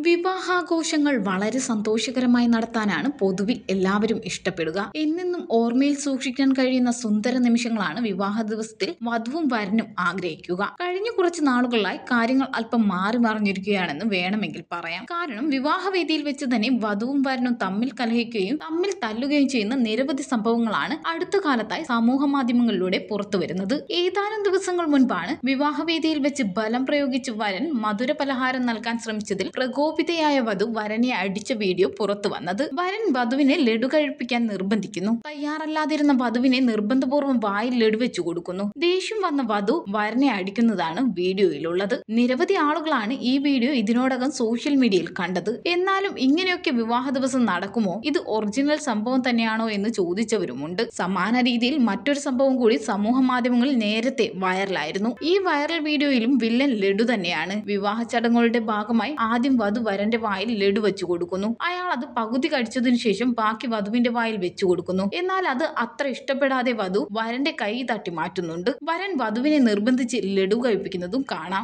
വിവാഹാഘോഷങ്ങൾ വളരെ സന്തോഷകരമായി നടത്താനാണ് പൊതുവിൽ എല്ലാവരും ഇഷ്ടപ്പെടുക. എന്നെന്നും ഓർമ്മയിൽ സൂക്ഷിക്കാൻ കഴിയുന്ന സുന്ദര നിമിഷങ്ങളാണ് വിവാഹ ദിവസത്തിൽ വധുവും വരനും ആഗ്രഹിക്കുക. കഴിഞ്ഞ കുറച്ച് നാളുകളായി കാര്യങ്ങൾ അല്പം മാറി മറിഞ്ഞിരിക്കുകയാണെന്ന് വേണമെങ്കിൽ പറയാം. കാരണം വിവാഹവേദിയിൽ വെച്ച് തന്നെ വധുവും വരനും തമ്മിൽ കലഹിക്കുകയും തമ്മിൽ തല്ലുകയും ചെയ്യുന്ന നിരവധി സംഭവങ്ങളാണ് അടുത്ത കാലത്തായി സമൂഹ മാധ്യമങ്ങളിലൂടെ പുറത്തുവരുന്നത്. ഏതാനും ദിവസങ്ങൾ മുൻപാണ് വിവാഹവേദിയിൽ വെച്ച് ബലം പ്രയോഗിച്ച് വരൻ മധുര പലഹാരം നൽകാൻ ശ്രമിച്ചതിൽ പ്രകോപിതയായ വധു വരനെ അടിച്ച വീഡിയോ പുറത്തു വന്നത്. വരൻ വധുവിനെ ലഡു കഴിപ്പിക്കാൻ നിർബന്ധിക്കുന്നു. തയ്യാറല്ലാതിരുന്ന വധുവിനെ നിർബന്ധപൂർവ്വം വായിൽ ലഡു വെച്ചു കൊടുക്കുന്നു. ദേഷ്യം വന്ന വധു വരനെ അടിക്കുന്നതാണ് വീഡിയോയിലുള്ളത്. നിരവധി ആളുകളാണ് ഈ വീഡിയോ ഇതിനോടകം സോഷ്യൽ മീഡിയയിൽ കണ്ടത്. എന്നാലും ഇങ്ങനെയൊക്കെ വിവാഹ ദിവസം നടക്കുമോ? ഇത് ഒറിജിനൽ സംഭവം തന്നെയാണോ എന്ന് ചോദിച്ചവരുമുണ്ട്. സമാന രീതിയിൽ മറ്റൊരു സംഭവം കൂടി സമൂഹ മാധ്യമങ്ങളിൽ നേരത്തെ വൈറലായിരുന്നു. ഈ വൈറൽ വീഡിയോയിലും വില്ലൻ ലഡു തന്നെയാണ്. വിവാഹ ചടങ്ങുകളുടെ ഭാഗമായി ആദ്യം വധു വരന്റെ വായിൽ ലഡു വെച്ചു കൊടുക്കുന്നു. അയാൾ അത് പകുതി കഴിച്ചതിനു ശേഷം ബാക്കി വധുവിന്റെ വായിൽ വെച്ചു കൊടുക്കുന്നു. എന്നാൽ അത് അത്ര ഇഷ്ടപ്പെടാതെ വധു വരന്റെ കൈ തട്ടി മാറ്റുന്നുണ്ട്. വരൻ വധുവിനെ നിർബന്ധിച്ച് ലഡു കഴിപ്പിക്കുന്നതും കാണാം.